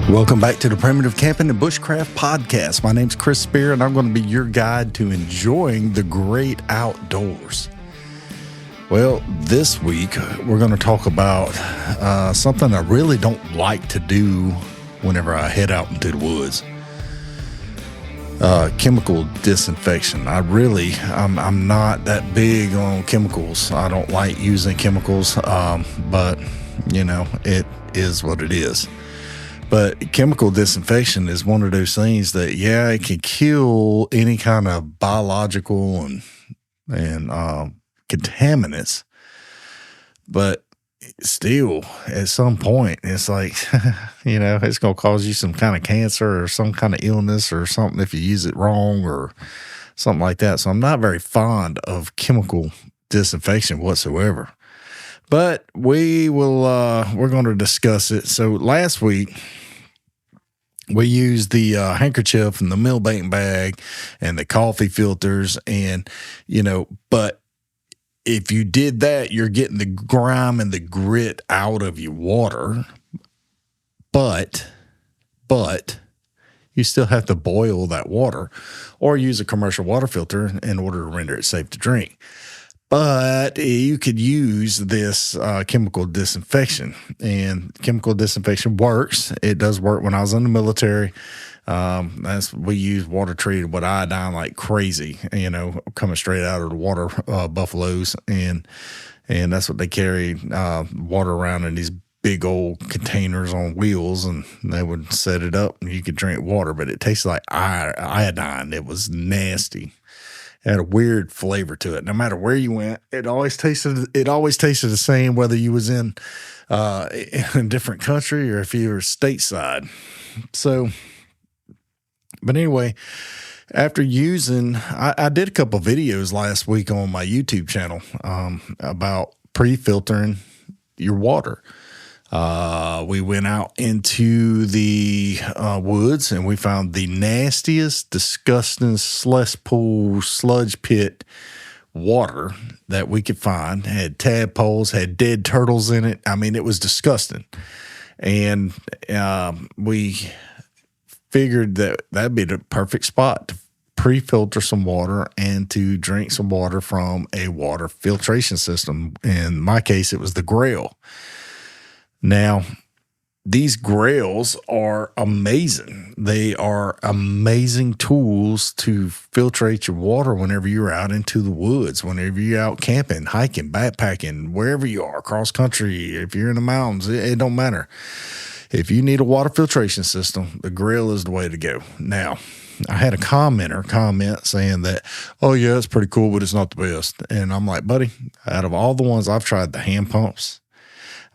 Welcome back to the Primitive Camping and Bushcraft podcast. My name's Chris Spear, and I'm going to be your guide to enjoying the great outdoors. Well, this week we're going to talk about something I really don't like to do whenever I head out into the woods. Chemical disinfection. I'm not that big on chemicals. I don't like using chemicals, but you know, it is what it is. But chemical disinfection is one of those things that, yeah, it can kill any kind of biological and contaminants. But still, at some point, it's like, you know, it's going to cause you some kind of cancer or some kind of illness or something if you use it wrong or something like that. So I'm not very fond of chemical disinfection whatsoever. But we're going to discuss it. So last week, we used the handkerchief and the meal baiting bag and the coffee filters, and, you know, but if you did that, you're getting the grime and the grit out of your water, but you still have to boil that water or use a commercial water filter in order to render it safe to drink. But you could use this chemical disinfection, and chemical disinfection works. It does work. When I was in the military, we use water treated with iodine like crazy, you know, coming straight out of the water buffaloes, and that's what they carried water around in these big old containers on wheels, and they would set it up and you could drink water, but it tasted like iodine. It was nasty. It had a weird flavor to it. No matter where you went, it always tasted the same, whether you was in a different country or if you were stateside. So, but anyway, after using, I did a couple videos last week on my YouTube channel about pre-filtering your water. We went out into the woods and we found the nastiest, disgusting cesspool sludge pit water that we could find. It had tadpoles, had dead turtles in it. I mean, it was disgusting. And we figured that that'd be the perfect spot to pre-filter some water and to drink some water from a water filtration system. In my case, it was the Grail. Now, these Grails are amazing. They are amazing tools to filtrate your water whenever you're out into the woods, whenever you're out camping, hiking, backpacking, wherever you are, cross country, if you're in the mountains, it don't matter. If you need a water filtration system, the Grail is the way to go. Now, I had a commenter comment saying that, oh, yeah, it's pretty cool, but it's not the best. And I'm like, buddy, out of all the ones I've tried, the hand pumps,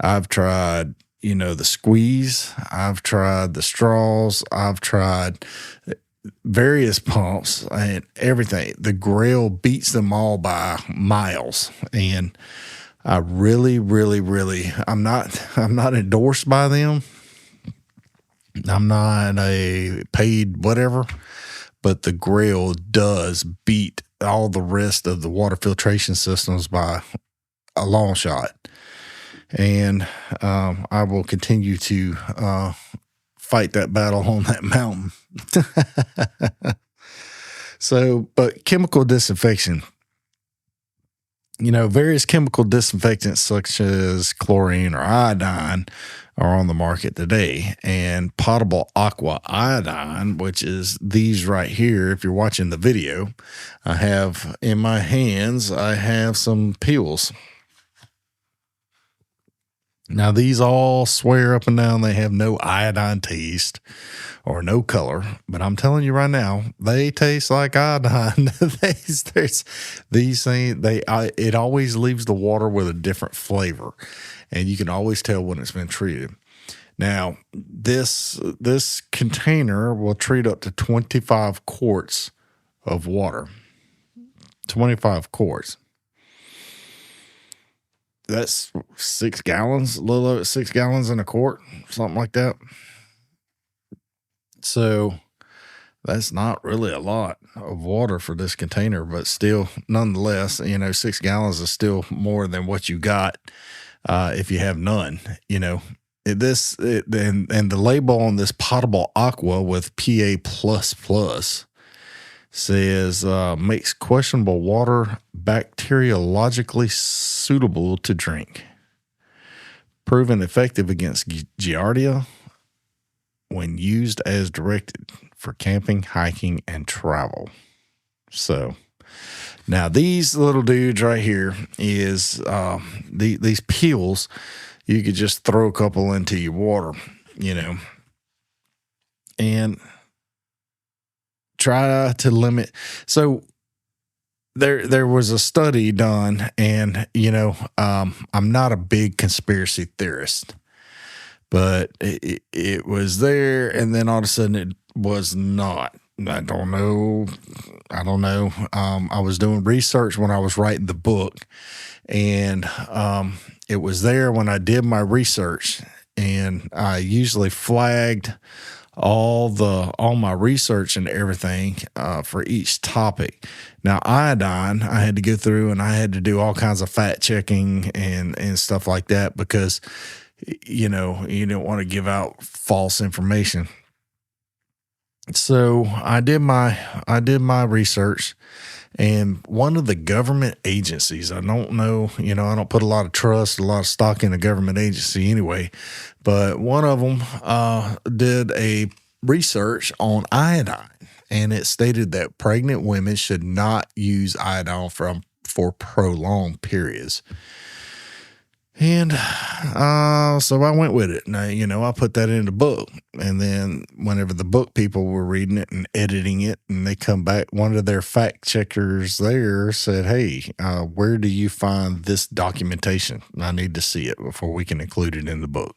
I've tried, you know, the squeeze. I've tried the straws. I've tried various pumps and everything. The Grail beats them all by miles. And I really, I'm not endorsed by them. I'm not a paid whatever, but the Grail does beat all the rest of the water filtration systems by a long shot. And I will continue to fight that battle on that mountain. So, but chemical disinfection, you know, various chemical disinfectants such as chlorine or iodine are on the market today. And potable aqua iodine, which is these right here, if you're watching the video, I have in my hands, I have some pills. Now, these all swear up and down they have no iodine taste or no color, but I'm telling you right now, they taste like iodine. These things, it always leaves the water with a different flavor, and you can always tell when it's been treated. Now, this container will treat up to 25 quarts of water. 25 quarts. That's 6 gallons, a little over 6 gallons in a quart, something like that. So that's not really a lot of water for this container, but still, nonetheless, you know, 6 gallons is still more than what you got if you have none, you know. and the label on this potable aqua with PA plus plus says makes questionable water bacteriologically suitable to drink. Proven effective against Giardia when used as directed for camping, hiking, and travel. So now these little dudes right here is these peels. You could just throw a couple into your water, and try to limit. So there was a study done, and I'm not a big conspiracy theorist, but it was there, and then all of a sudden it was not. I don't know. I was doing research when I was writing the book, and it was there when I did my research, and I usually flagged all my research and everything for each topic. Now, iodine, I had to go through and I had to do all kinds of fact checking and stuff like that, because you don't want to give out false information. So I did my research, and one of the government agencies, I don't know, I don't put a lot of trust, a lot of stock in a government agency anyway, but one of them did a research on iodine, and it stated that pregnant women should not use iodine for prolonged periods. And so I went with it. Now, I put that in the book. And then whenever the book people were reading it and editing it, and they come back, one of their fact checkers there said, "Hey, where do you find this documentation? I need to see it before we can include it in the book."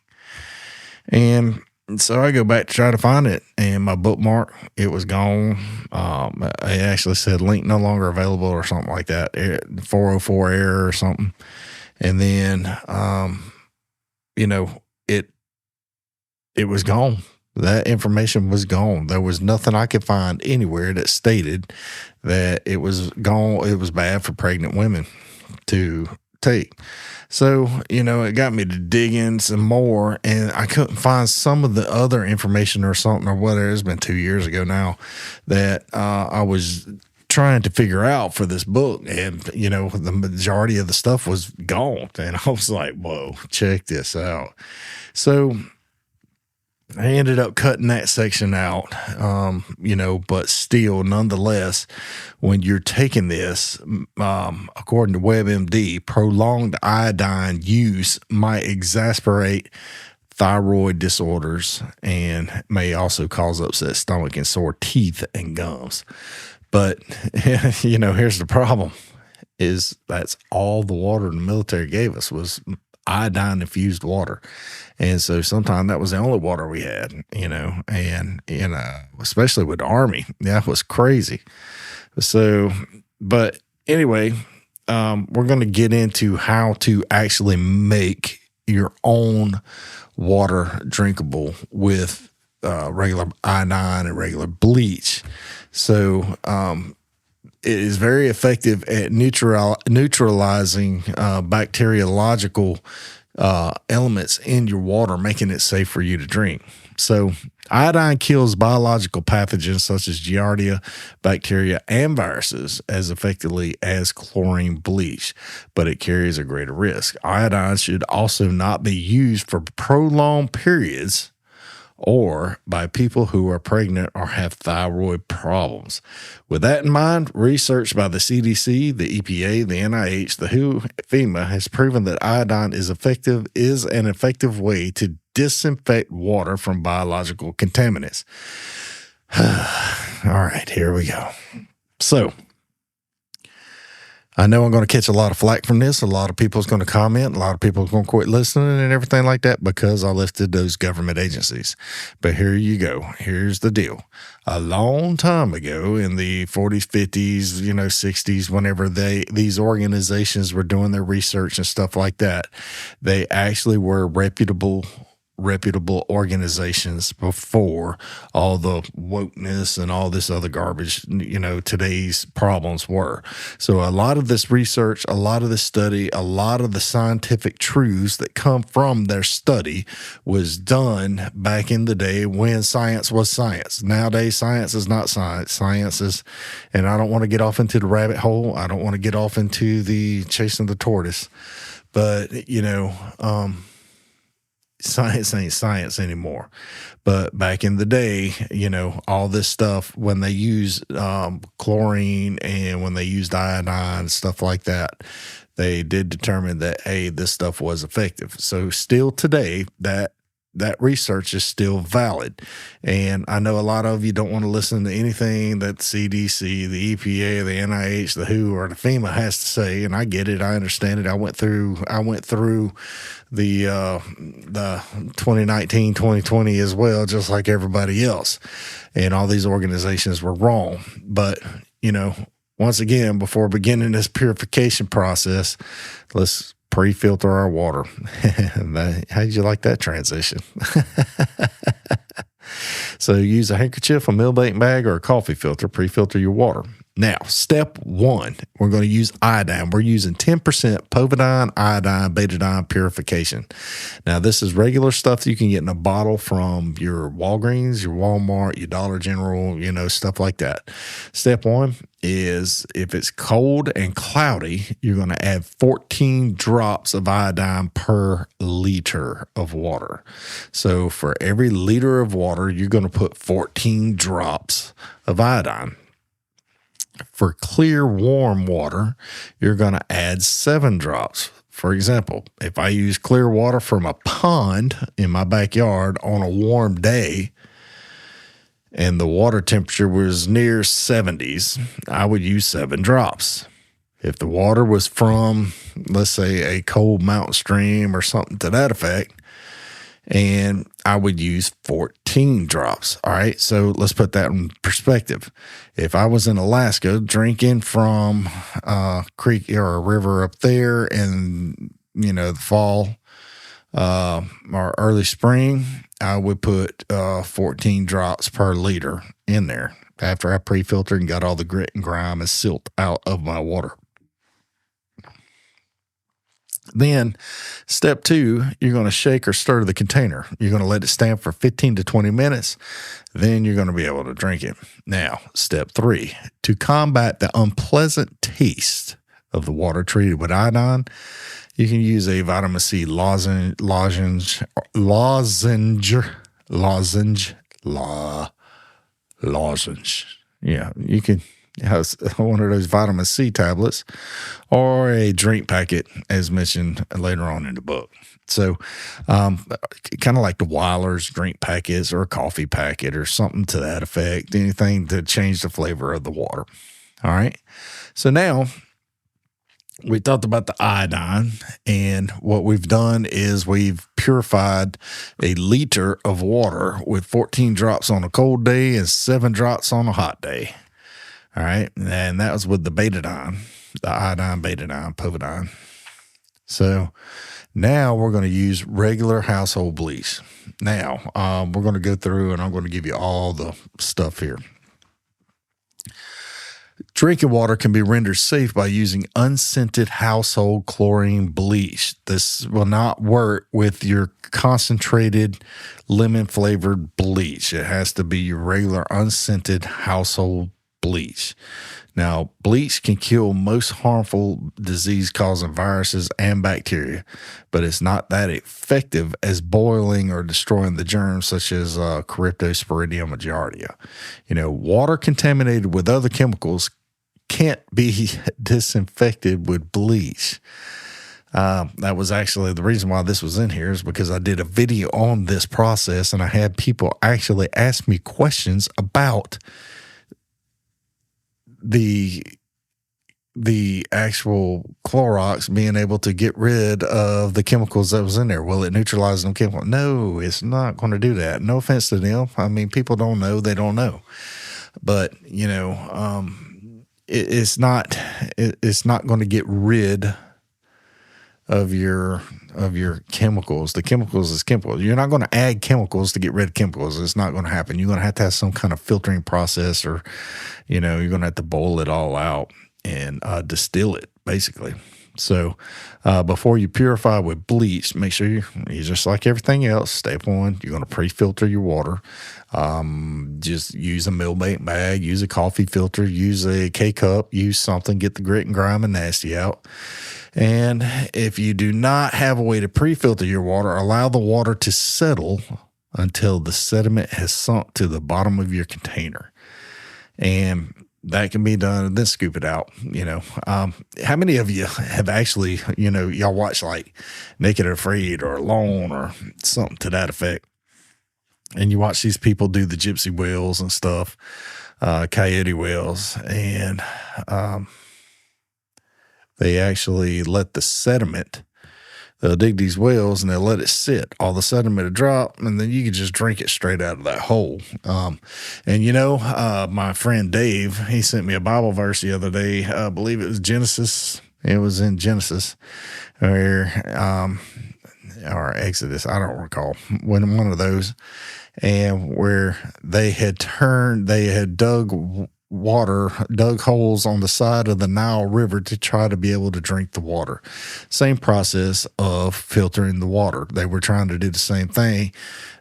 And so I go back to try to find it, and my bookmark, it was gone. It actually said link no longer available or something like that, 404 error or something. And then, it was gone. That information was gone. There was nothing I could find anywhere that stated that it was gone. It was bad for pregnant women to take. So, it got me to dig in some more, and I couldn't find some of the other information or something or whatever. It's been 2 years ago now that I was trying to figure out for this book, and the majority of the stuff was gone, and I was like, whoa, check this out. So I ended up cutting that section out, but still, nonetheless, when you're taking this, according to WebMD, prolonged iodine use might exacerbate thyroid disorders and may also cause upset stomach and sore teeth and gums. But, here's the problem, is that's all the water the military gave us was iodine-infused water. And so sometimes that was the only water we had, and, especially with the Army. That was crazy. So, but anyway, we're going to get into how to actually make your own water drinkable with regular iodine and regular bleach. So it is very effective at neutralizing bacteriological elements in your water, making it safe for you to drink. So iodine kills biological pathogens such as Giardia, bacteria, and viruses as effectively as chlorine bleach, but it carries a greater risk. Iodine should also not be used for prolonged periods or by people who are pregnant or have thyroid problems. With that in mind, research by the CDC, the EPA, the NIH, the WHO, FEMA has proven that iodine is an effective way to disinfect water from biological contaminants. All right, here we go. So, I know I'm going to catch a lot of flack from this. A lot of people's going to comment. A lot of people are going to quit listening and everything like that because I listed those government agencies. But here you go. Here's the deal. A long time ago in the 40s, 50s, 60s, whenever these organizations were doing their research and stuff like that, they actually were reputable reputable organizations before all the wokeness and all this other garbage, today's problems were. So a lot of this research, a lot of this study, a lot of the scientific truths that come from their study was done back in the day when science was science. Nowadays, science is not science. Science is, and I don't want to get off into the rabbit hole. I don't want to get off into the chasing the tortoise, but, science ain't science anymore. But back in the day, all this stuff, when they used chlorine and when they used iodine, stuff like that, they did determine that, hey, this stuff was effective. So still today, that research is still valid. And I know a lot of you don't want to listen to anything that CDC, the EPA, the NIH, the WHO, or the FEMA has to say, and I get it. I understand it. I went through the 2019, 2020 as well, just like everybody else. And all these organizations were wrong. But, once again, before beginning this purification process, let's pre-filter our water. How did you like that transition? So use a handkerchief, a meal-bait bag, or a coffee filter. Pre-filter your water. Now, step one, we're going to use iodine. We're using 10% povidone, iodine, betadine purification. Now, this is regular stuff that you can get in a bottle from your Walgreens, your Walmart, your Dollar General, stuff like that. Step one is if it's cold and cloudy, you're going to add 14 drops of iodine per liter of water. So for every liter of water, you're going to put 14 drops of iodine. For clear, warm water, you're going to add 7 drops. For example, if I use clear water from a pond in my backyard on a warm day and the water temperature was near 70s, I would use 7 drops. If the water was from, let's say, a cold mountain stream or something to that effect, and I would use 14 drops. All right, so let's put that in perspective. If I was in Alaska drinking from a creek or a river up there in, the fall or early spring, I would put 14 drops per liter in there after I pre-filtered and got all the grit and grime and silt out of my water. Then step 2, you're going to shake or stir the container. You're going to let it stand for 15 to 20 minutes. Then you're going to be able to drink it. Now, step 3, to combat the unpleasant taste of the water treated with iodine, you can use a vitamin C lozenge. Yeah, you can have one of those vitamin C tablets or a drink packet, as mentioned later on in the book. So kind of like the Weiler's drink packets or a coffee packet or something to that effect, anything to change the flavor of the water. All right. So now we talked about the iodine, and what we've done is we've purified a liter of water with 14 drops on a cold day and 7 drops on a hot day. All right, and that was with the betadine, the iodine, betadine, povidone. So now we're going to use regular household bleach. Now we're going to go through, and I'm going to give you all the stuff here. Drinking water can be rendered safe by using unscented household chlorine bleach. This will not work with your concentrated lemon-flavored bleach. It has to be your regular unscented household bleach. Now, bleach can kill most harmful disease-causing viruses and bacteria, but it's not that effective as boiling or destroying the germs such as Cryptosporidium or Giardia. Water contaminated with other chemicals can't be disinfected with bleach. That was actually the reason why this was in here, is because I did a video on this process, and I had people actually ask me questions about the actual Clorox being able to get rid of the chemicals that was in there. Will it neutralize them chemicals? No, it's not going to do that. No offense to them. I mean, people don't know. They don't know. But, it's not going to get rid of your chemicals. The chemicals is chemicals. You're not going to add chemicals to get rid of chemicals. It's not going to happen. You're going to have some kind of filtering process, or you're going to have to boil it all out and distill it, basically. So before you purify with bleach, make sure you just like everything else. Step one, you're going to pre-filter your water. Just use a Millmate bag, use a coffee filter, use a K-cup, use something, get the grit and grime and nasty out. And if you do not have a way to pre-filter your water, allow the water to settle until the sediment has sunk to the bottom of your container. And that can be done, and then scoop it out. How many of you have actually, y'all watch like Naked and Afraid or Alone or something to that effect, and you watch these people do the gypsy whales and stuff, coyote whales, and they actually let the sediment, they'll dig these wells and they'll let it sit. All the sediment will drop, and then you can just drink it straight out of that hole. My friend Dave, he sent me a Bible verse the other day. I believe it was Genesis. It was in Genesis, or Exodus. I don't recall. One of those, and where they had dug holes on the side of the Nile River to try to be able to drink the water. Same process of filtering the water. They were trying to do the same thing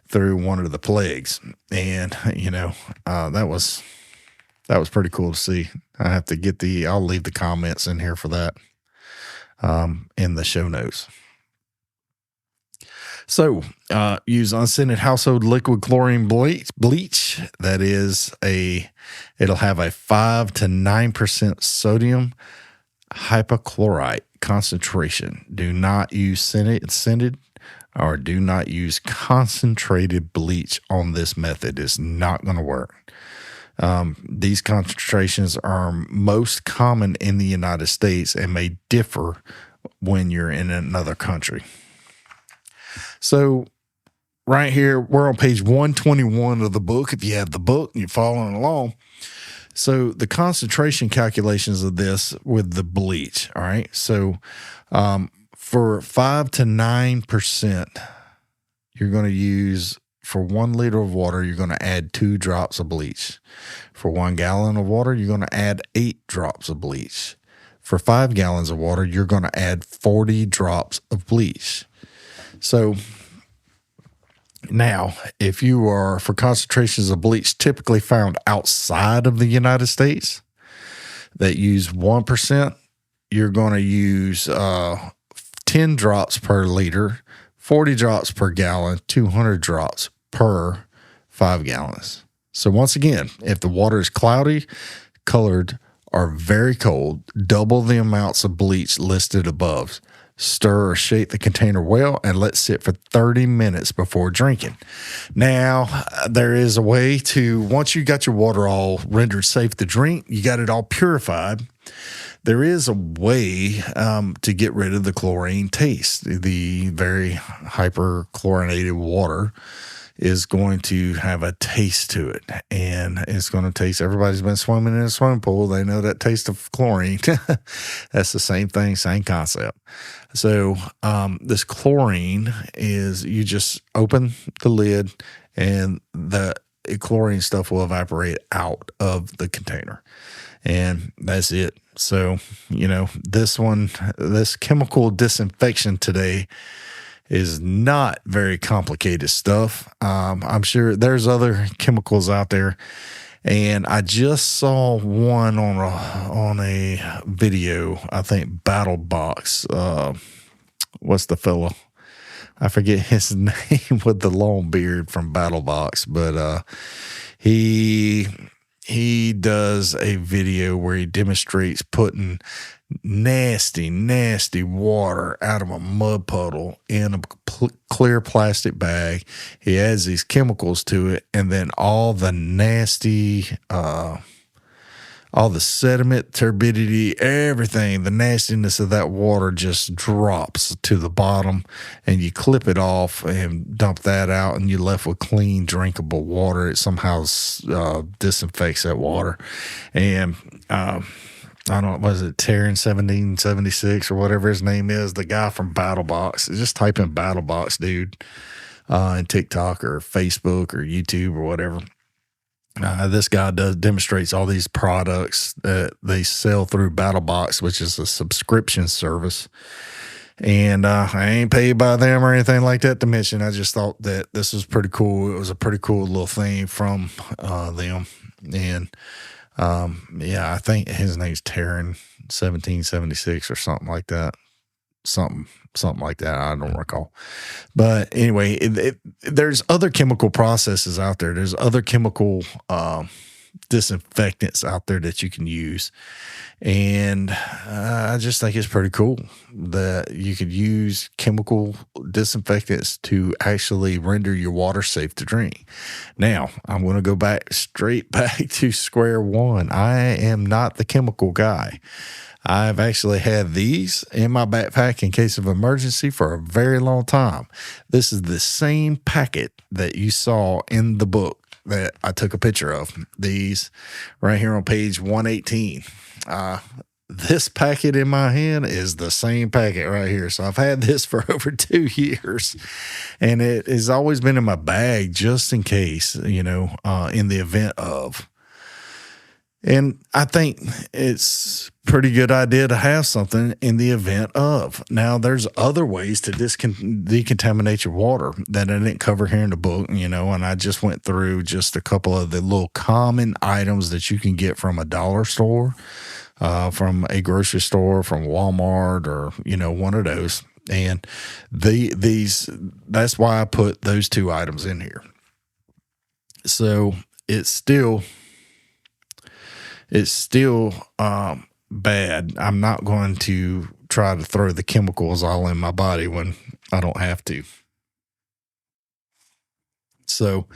through one of the plagues. And, that was pretty cool to see. I have to I'll leave the comments in here for that, in the show notes. So, use unscented household liquid chlorine bleach. That is it'll have a 5 to 9% sodium hypochlorite concentration. Do not use scented or do not use concentrated bleach on this method. It's not going to work. These concentrations are most common in the United States and may differ when you're in another country. So right here, we're on page 121 of the book. If you have the book and you're following along. So the concentration calculations of this with the bleach, all right? So for 5 to 9%, you're going to use, for 1 liter of water, you're going to add 2 drops of bleach. For 1 gallon of water, you're going to add 8 drops of bleach. For 5 gallons of water, you're going to add 40 drops of bleach. So now, if you are for concentrations of bleach typically found outside of the United States that use 1%, you're going to use 10 drops per liter, 40 drops per gallon, 200 drops per 5 gallons. So once again, if the water is cloudy, colored, or very cold, double the amounts of bleach listed above. Stir or shake the container well and let sit for 30 minutes before drinking. Now, there is a way to, once you got your water all rendered safe to drink, you got it all purified, there is a way to get rid of the chlorine taste. The very hyperchlorinated water is going to have a taste to it, and it's going to taste, everybody's been swimming in a swimming pool. They know that taste of chlorine. That's the same thing, same concept. So this chlorine is, you just open the lid and the chlorine stuff will evaporate out of the container, and that's it. So, this chemical disinfection today is not very complicated stuff. I'm sure there's other chemicals out there, and I just saw one on a video. I think Battle Box. What's the fellow? I forget his name with the long beard from Battle Box, but he does a video where he demonstrates putting nasty water out of a mud puddle in a clear plastic bag. He adds these chemicals to it, and then all the nasty, all the sediment, turbidity, everything, the nastiness of that water just drops to the bottom, and you clip it off and dump that out, and you're left with clean, drinkable water. It somehow disinfects that water. And I don't, was it Terran 1776 or whatever his name is, the guy from BattleBox. Just type in BattleBox, dude, in TikTok or Facebook or YouTube or whatever. This guy demonstrates all these products that they sell through BattleBox, which is a subscription service. And I ain't paid by them or anything like that to mention. I just thought that this was pretty cool. It was a pretty cool little thing from them. And yeah, I think his name's Terran 1776 or something like that. Something like that. I don't recall. But anyway, there's other chemical processes out there. There's other chemical disinfectants out there that you can use. And I just think it's pretty cool that you could use chemical disinfectants to actually render your water safe to drink. Now, I'm going to go straight back to square one. I am not the chemical guy. I've actually had these in my backpack in case of emergency for a very long time. This is the same packet that you saw in the book that I took a picture of. These right here on page 118. This packet in my hand is the same packet right here. So I've had this for over 2 years, and it has always been in my bag just in case, in the event of. And I think it's a pretty good idea to have something in the event of. Now, there's other ways to decontaminate your water that I didn't cover here in the book, and I just went through just a couple of the little common items that you can get from a dollar store, from a grocery store, from Walmart, or, one of those. And that's why I put those 2 items in here. So it's still bad. I'm not going to try to throw the chemicals all in my body when I don't have to. So,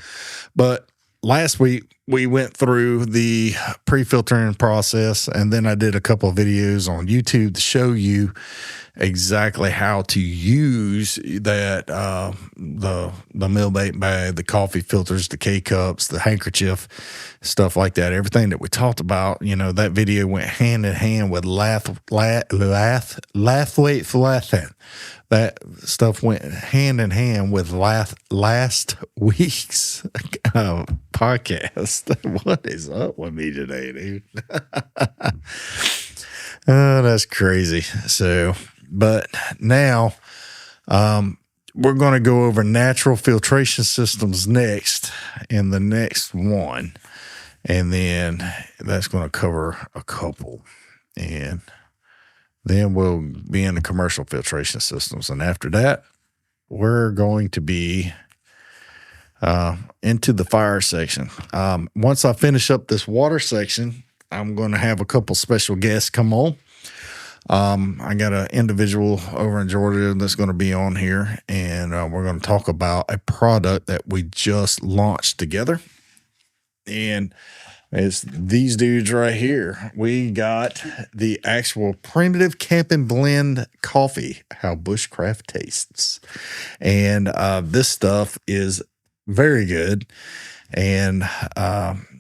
but last week we went through the pre-filtering process, and then I did a couple of videos on YouTube to show you exactly how to use that, the millbait bag, the coffee filters, the K-cups, the handkerchief, stuff like that. Everything that we talked about, that video went hand in hand with that stuff went hand in hand with last week's podcast. What is up with me today, dude? Oh, that's crazy. So, but now we're going to go over natural filtration systems next in the next one. And then that's going to cover a couple. And then we'll be in the commercial filtration systems. And after that, we're going to be into the fire section. Once I finish up this water section, I'm going to have a couple special guests come on. I got an individual over in Giardia that's going to be on here, and we're going to talk about a product that we just launched together. And it's these dudes right here. We got the actual primitive camping blend coffee, how Bushcraft tastes. And this stuff is very good. And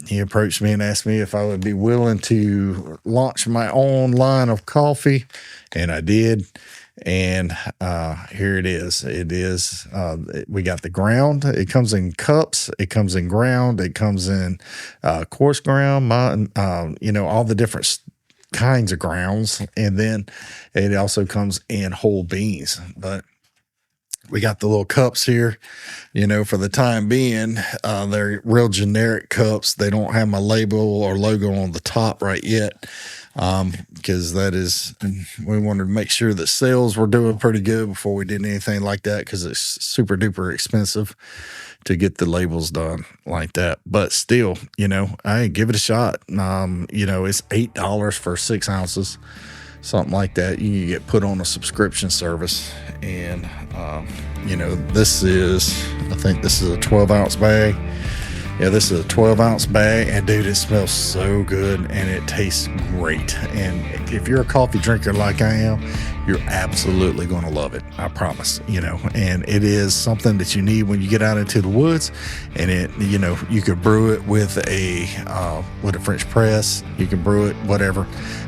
he approached me and asked me if I would be willing to launch my own line of coffee, and I did. And here it is. We got the ground. It comes in cups. It comes in ground. It comes in coarse ground, all the different kinds of grounds. And then it also comes in whole beans. But we got the little cups here, for the time being. They're real generic cups. They don't have my label or logo on the top right yet, because we wanted to make sure that sales were doing pretty good before we did anything like that, because it's super duper expensive to get the labels done like that. But still, I give it a shot. It's $8 for 6 ounces. Something like that. You can get put on a subscription service. And, I think this is a 12-ounce bag. Yeah, this is a 12-ounce bag, and dude, it smells so good and it tastes great. And if you're a coffee drinker like I am, you're absolutely going to love it. I promise, and it is something that you need when you get out into the woods. And you could brew it with a French press. You can brew it whatever,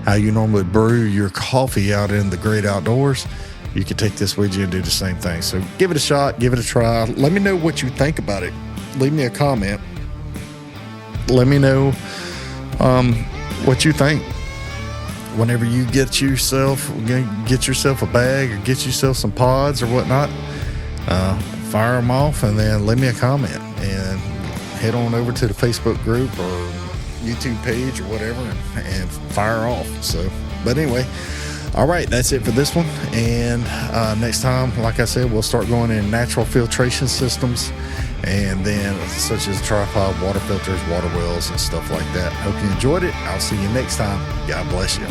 how you normally brew your coffee out in the great outdoors. You can take this with you and do the same thing. So give it a shot, give it a try. Let me know what you think about it. Leave me a comment. Let me know what you think. Whenever you get yourself a bag or get yourself some pods or whatnot, fire them off and then leave me a comment, and head on over to the Facebook group or YouTube page or whatever and fire off. So, but anyway, all right, that's it for this one. And next time, like I said, we'll start going in natural filtration systems, and then such as tripod water filters, water wells, and stuff like that. Hope you enjoyed it. I'll see you next time. God bless you.